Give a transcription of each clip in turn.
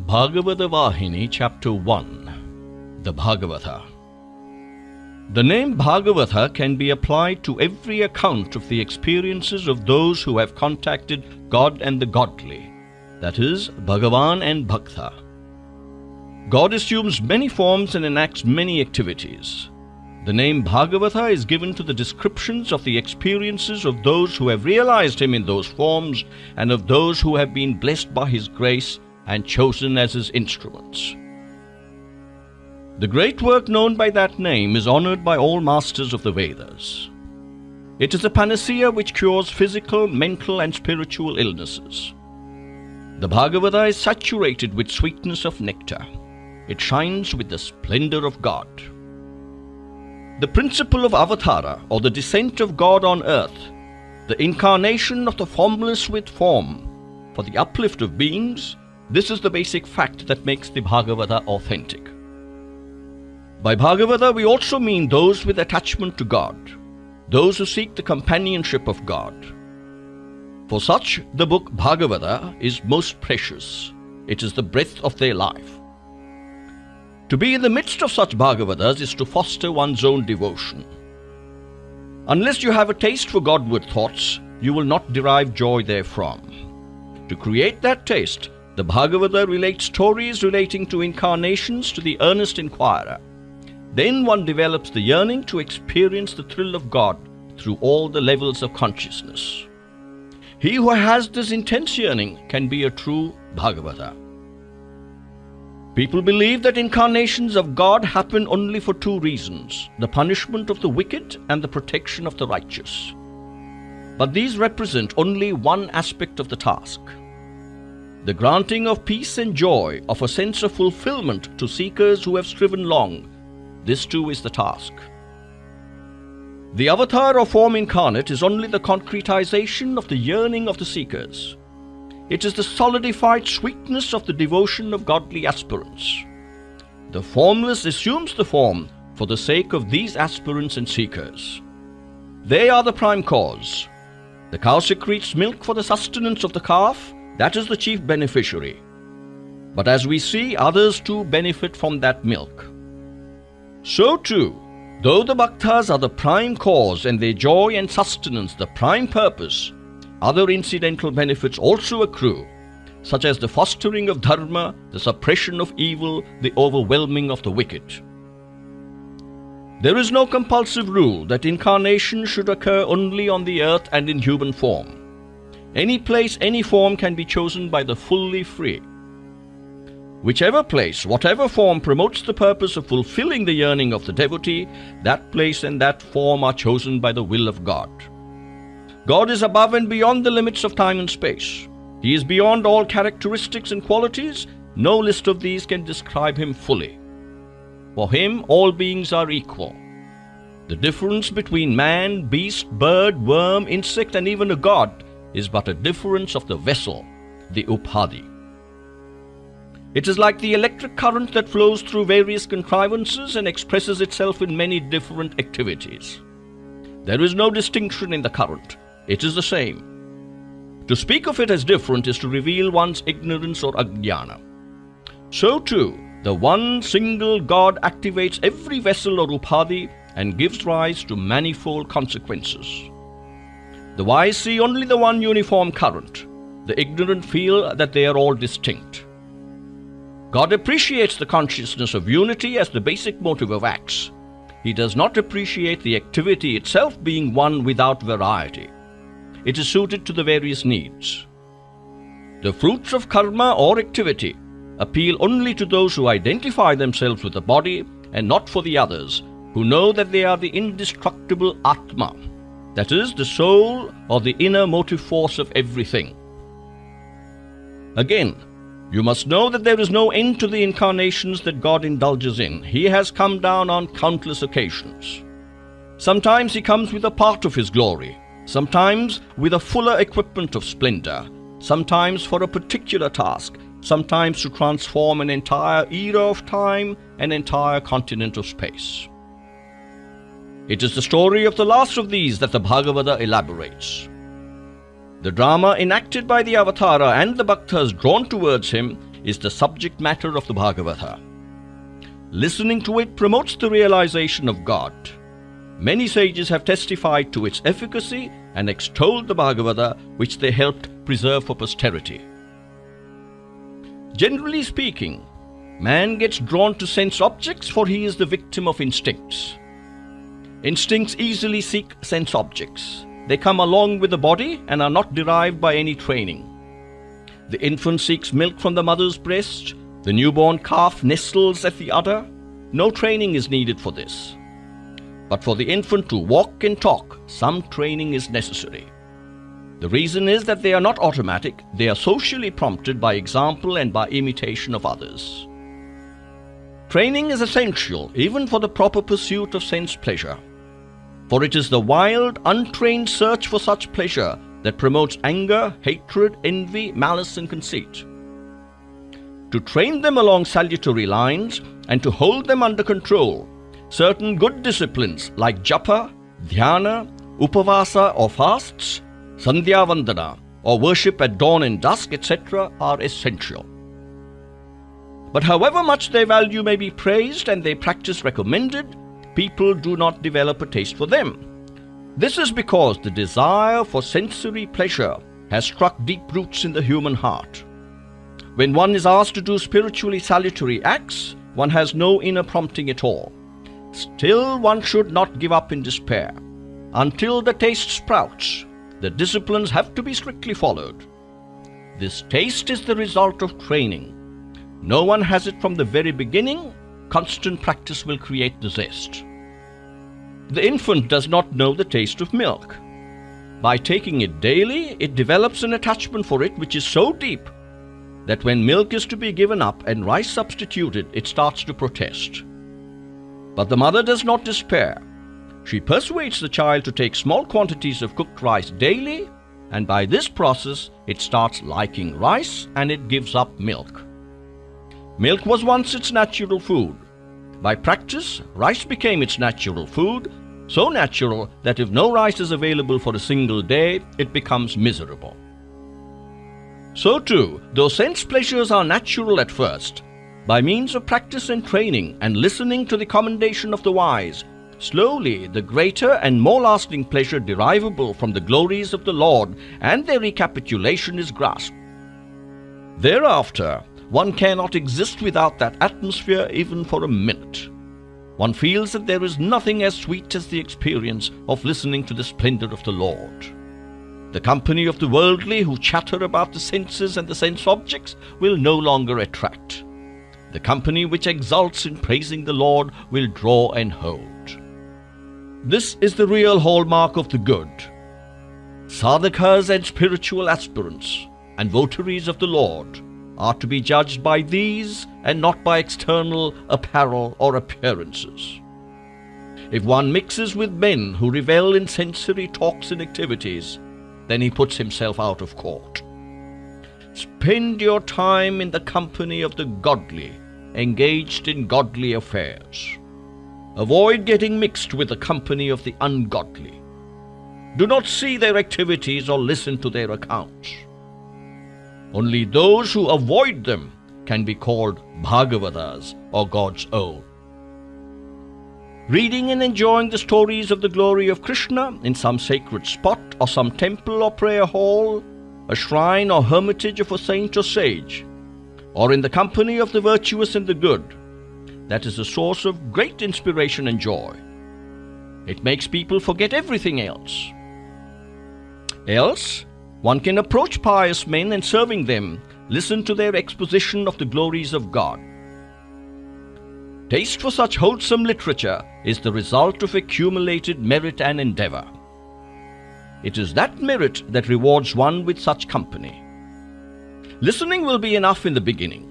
Bhagavatha Vahini, Chapter 1, the Bhagavata. The name Bhagavatha can be applied to every account of the experiences of those who have contacted God and the godly, that is, Bhagawan and Bhakta. God assumes many forms and enacts many activities. The name Bhagavata is given to the descriptions of the experiences of those who have realized Him in those forms and of those who have been blessed by His grace and chosen as His instruments. The great work known by that name is honored by all masters of the Vedas. It is a panacea which cures physical, mental and spiritual illnesses. The Bhagavata is saturated with sweetness of nectar. It shines with the splendor of God. The principle of Avatara, or the descent of God on earth, the incarnation of the formless with form, for the uplift of beings, this is the basic fact that makes the Bhagavata authentic. By Bhagavata we also mean those with attachment to God, those who seek the companionship of God. For such, the book Bhagavata is most precious. It is the breath of their life. To be in the midst of such Bhagavatas is to foster one's own devotion. Unless you have a taste for Godward thoughts, you will not derive joy therefrom. To create that taste, the Bhagavata relates stories relating to incarnations to the earnest inquirer. Then one develops the yearning to experience the thrill of God through all the levels of consciousness. He who has this intense yearning can be a true Bhagavata. People believe that incarnations of God happen only for two reasons: the punishment of the wicked and the protection of the righteous. But these represent only one aspect of the task. The granting of peace and joy, of a sense of fulfillment to seekers who have striven long, this too is the task. The avatar or form incarnate is only the concretization of the yearning of the seekers. It is the solidified sweetness of the devotion of godly aspirants. The formless assumes the form for the sake of these aspirants and seekers. They are the prime cause. The cow secretes milk for the sustenance of the calf. That is the chief beneficiary. But as we see, others too benefit from that milk. So too, though the bhaktas are the prime cause and their joy and sustenance the prime purpose, other incidental benefits also accrue, such as the fostering of dharma, the suppression of evil, the overwhelming of the wicked. There is no compulsive rule that incarnation should occur only on the earth and in human form. Any place, any form can be chosen by the fully free. Whichever place, whatever form promotes the purpose of fulfilling the yearning of the devotee, that place and that form are chosen by the will of God. God is above and beyond the limits of time and space. He is beyond all characteristics and qualities. No list of these can describe Him fully. For Him, all beings are equal. The difference between man, beast, bird, worm, insect, and even a god is but a difference of the vessel, the upadhi. It is like the electric current that flows through various contrivances and expresses itself in many different activities. There is no distinction in the current. It is the same. To speak of it as different is to reveal one's ignorance or ajnana. So too, the one single God activates every vessel or upadhi and gives rise to manifold consequences. The wise see only the one uniform current. The ignorant feel that they are all distinct. God appreciates the consciousness of unity as the basic motive of acts. He does not appreciate the activity itself being one without variety. It is suited to the various needs. The fruits of karma or activity appeal only to those who identify themselves with the body and not for the others, who know that they are the indestructible Atma, that is, the soul or the inner motive force of everything. Again, you must know that there is no end to the incarnations that God indulges in. He has come down on countless occasions. Sometimes He comes with a part of His glory, sometimes with a fuller equipment of splendor, sometimes for a particular task, sometimes to transform an entire era of time, an entire continent of space. It is the story of the last of these that the Bhagavata elaborates. The drama enacted by the Avatara and the Bhaktas drawn towards him is the subject matter of the Bhagavata. Listening to it promotes the realization of God. Many sages have testified to its efficacy and extolled the Bhagavata, which they helped preserve for posterity. Generally speaking, man gets drawn to sense objects for he is the victim of instincts. Instincts easily seek sense objects. They come along with the body and are not derived by any training. The infant seeks milk from the mother's breast. The newborn calf nestles at the udder. No training is needed for this. But for the infant to walk and talk, some training is necessary. The reason is that they are not automatic. They are socially prompted by example and by imitation of others. Training is essential even for the proper pursuit of sense pleasure. For it is the wild, untrained search for such pleasure that promotes anger, hatred, envy, malice and conceit. To train them along salutary lines and to hold them under control, certain good disciplines like japa, dhyana, upavasa or fasts, sandhya vandana or worship at dawn and dusk, etc. are essential. But however much their value may be praised and their practice recommended, people do not develop a taste for them. This is because the desire for sensory pleasure has struck deep roots in the human heart. When one is asked to do spiritually salutary acts, one has no inner prompting at all. Still, one should not give up in despair. Until the taste sprouts, the disciplines have to be strictly followed. This taste is the result of training. No one has it from the very beginning. Constant practice will create the zest. The infant does not know the taste of milk. By taking it daily, it develops an attachment for it which is so deep that when milk is to be given up and rice substituted, it starts to protest. But the mother does not despair. She persuades the child to take small quantities of cooked rice daily, and by this process, it starts liking rice and it gives up milk. Milk was once its natural food. By practice, rice became its natural food, so natural that if no rice is available for a single day, it becomes miserable. So too, though sense pleasures are natural at first, by means of practice and training and listening to the commendation of the wise, slowly the greater and more lasting pleasure derivable from the glories of the Lord and their recapitulation is grasped. Thereafter, one cannot exist without that atmosphere even for a minute. One feels that there is nothing as sweet as the experience of listening to the splendor of the Lord. The company of the worldly who chatter about the senses and the sense objects will no longer attract. The company which exults in praising the Lord will draw and hold. This is the real hallmark of the good. Sadhakas and spiritual aspirants and votaries of the Lord are to be judged by these and not by external apparel or appearances. If one mixes with men who revel in sensory talks and activities, then he puts himself out of court. Spend your time in the company of the godly, engaged in godly affairs. Avoid getting mixed with the company of the ungodly. Do not see their activities or listen to their accounts. Only those who avoid them can be called Bhagavatas or God's own. Reading and enjoying the stories of the glory of Krishna in some sacred spot or some temple or prayer hall, a shrine or hermitage of a saint or sage, or in the company of the virtuous and the good, that is a source of great inspiration and joy. It makes people forget everything else. Else, one can approach pious men and serving them, listen to their exposition of the glories of God. Taste for such wholesome literature is the result of accumulated merit and endeavor. It is that merit that rewards one with such company. Listening will be enough in the beginning.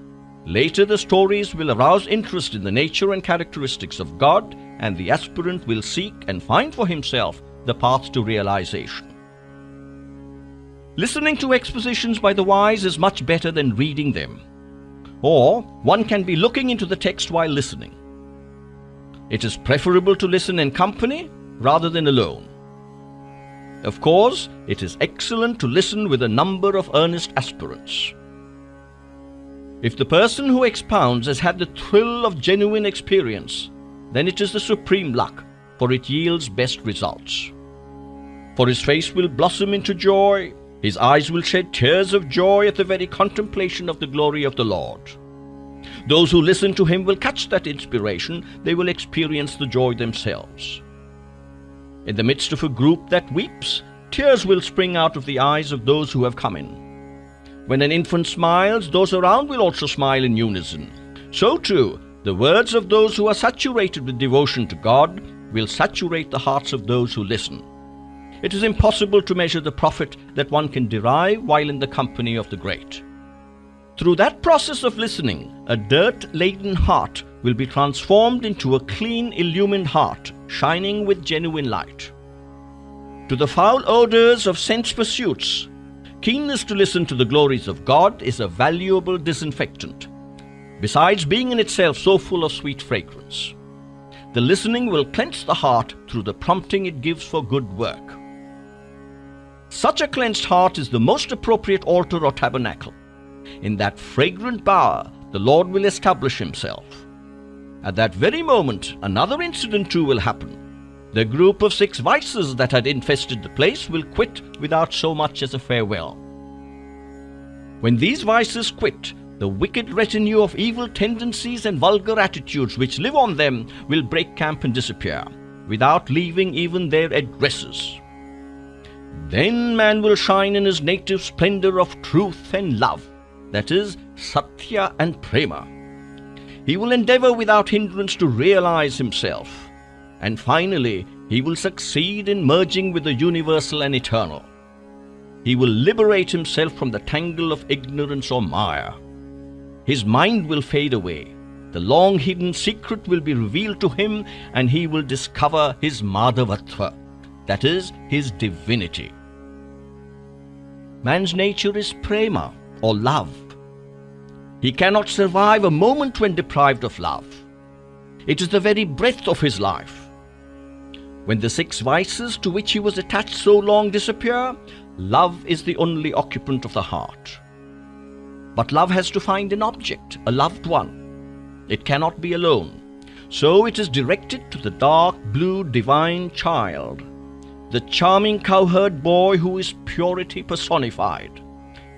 Later the stories will arouse interest in the nature and characteristics of God, and the aspirant will seek and find for himself the path to realization. Listening to expositions by the wise is much better than reading them. Or one can be looking into the text while listening. It is preferable to listen in company rather than alone. Of course, it is excellent to listen with a number of earnest aspirants. If the person who expounds has had the thrill of genuine experience, then it is the supreme luck, for it yields best results. For his face will blossom into joy, his eyes will shed tears of joy at the very contemplation of the glory of the Lord. Those who listen to him will catch that inspiration, they will experience the joy themselves. In the midst of a group that weeps, tears will spring out of the eyes of those who have come in. When an infant smiles, those around will also smile in unison. So too, the words of those who are saturated with devotion to God will saturate the hearts of those who listen. It is impossible to measure the profit that one can derive while in the company of the great. Through that process of listening, a dirt-laden heart will be transformed into a clean, illumined heart, shining with genuine light. To the foul odors of sense pursuits, keenness to listen to the glories of God is a valuable disinfectant, besides being in itself so full of sweet fragrance. The listening will cleanse the heart through the prompting it gives for good work. Such a cleansed heart is the most appropriate altar or tabernacle. In that fragrant bower, the Lord will establish himself. At that very moment, another incident too will happen. The group of 6 vices that had infested the place will quit without so much as a farewell. When these vices quit, the wicked retinue of evil tendencies and vulgar attitudes which live on them will break camp and disappear, without leaving even their addresses. Then man will shine in his native splendor of truth and love, that is, Sathya and Prema. He will endeavor without hindrance to realize himself, and finally he will succeed in merging with the universal and eternal. He will liberate himself from the tangle of ignorance or maya. His mind will fade away, the long-hidden secret will be revealed to him, and he will discover his Madhavatva, that is, his divinity. Man's nature is prema, or love. He cannot survive a moment when deprived of love. It is the very breath of his life. When the 6 vices to which he was attached so long disappear, love is the only occupant of the heart. But love has to find an object, a loved one. It cannot be alone. So it is directed to the dark blue divine child, the charming cowherd boy who is purity personified,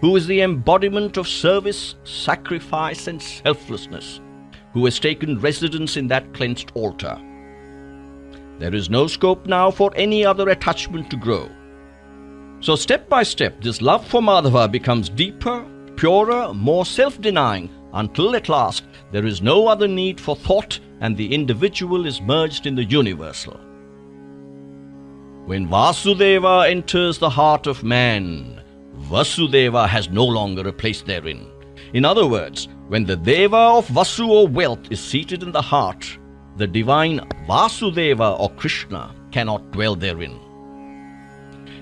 who is the embodiment of service, sacrifice, and selflessness, who has taken residence in that cleansed altar. There is no scope now for any other attachment to grow. So step by step, this love for Madhava becomes deeper, purer, more self-denying, until at last there is no other need for thought and the individual is merged in the universal. When Vasudeva enters the heart of man, Vasudeva has no longer a place therein. In other words, when the Deva of Vasu or wealth is seated in the heart, the divine Vasudeva or Krishna cannot dwell therein.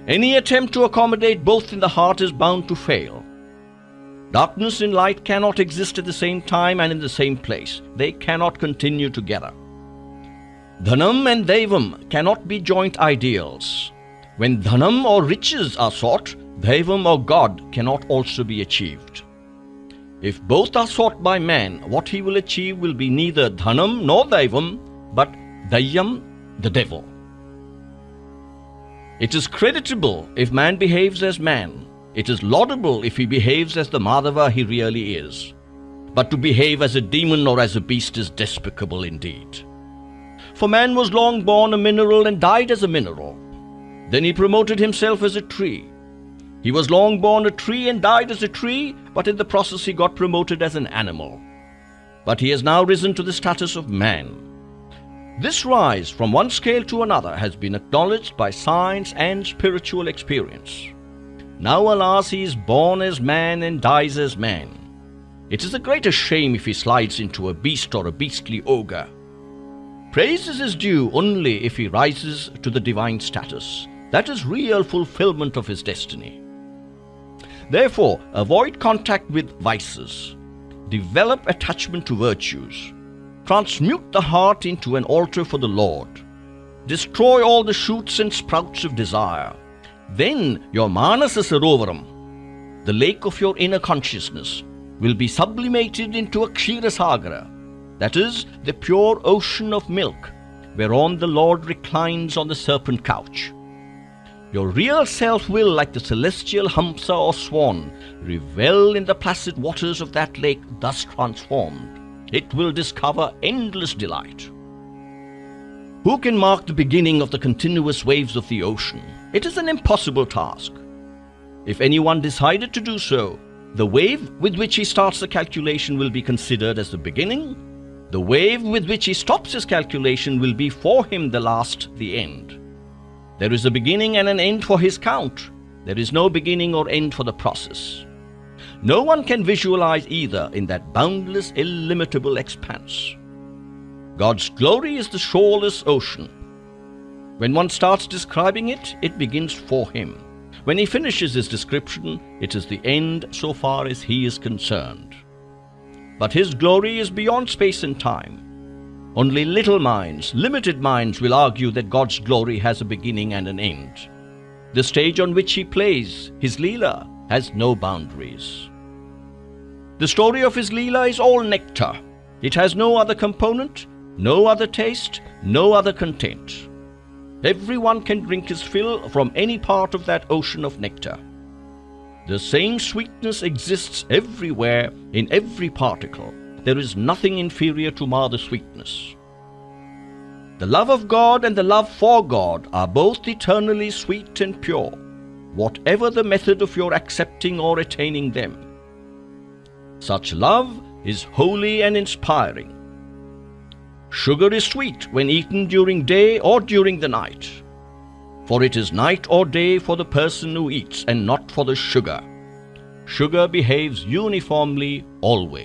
Any attempt to accommodate both in the heart is bound to fail. Darkness and light cannot exist at the same time and in the same place. They cannot continue together. Dhanam and Devam cannot be joint ideals. When Dhanam or riches are sought, Devam or God cannot also be achieved. If both are sought by man, what he will achieve will be neither Dhanam nor Devam, but Dayam, the devil. It is creditable if man behaves as man. It is laudable if he behaves as the Madhava he really is. But to behave as a demon or as a beast is despicable indeed. For man was long born a mineral and died as a mineral. Then he promoted himself as a tree. He was long born a tree and died as a tree, but in the process he got promoted as an animal. But he has now risen to the status of man. This rise from one scale to another has been acknowledged by science and spiritual experience. Now, alas, he is born as man and dies as man. It is a greater shame if he slides into a beast or a beastly ogre. Praise is his due only if he rises to the divine status. That is real fulfillment of his destiny. Therefore, avoid contact with vices. Develop attachment to virtues. Transmute the heart into an altar for the Lord. Destroy all the shoots and sprouts of desire. Then your Manasa Sarovaram, the lake of your inner consciousness, will be sublimated into a Kshirasagara, that is, the pure ocean of milk, whereon the Lord reclines on the serpent couch. Your real self will, like the celestial Hamsa or swan, revel in the placid waters of that lake thus transformed. It will discover endless delight. Who can mark the beginning of the continuous waves of the ocean? It is an impossible task. If anyone decided to do so, the wave with which he starts the calculation will be considered as the beginning. The wave with which he stops his calculation will be for him the last, the end. There is a beginning and an end for his count. There is no beginning or end for the process. No one can visualize either in that boundless, illimitable expanse. God's glory is the shoreless ocean. When one starts describing it, it begins for him. When he finishes his description, it is the end so far as he is concerned. But his glory is beyond space and time. Only little minds, limited minds, will argue that God's glory has a beginning and an end. The stage on which he plays, his Leela, has no boundaries. The story of his Leela is all nectar. It has no other component, no other taste, no other content. Everyone can drink his fill from any part of that ocean of nectar. The same sweetness exists everywhere, in every particle. There is nothing inferior to mar the sweetness. The love of God and the love for God are both eternally sweet and pure, whatever the method of your accepting or attaining them. Such love is holy and inspiring. Sugar is sweet when eaten during day or during the night, for it is night or day for the person who eats and not for the sugar. Sugar behaves uniformly always.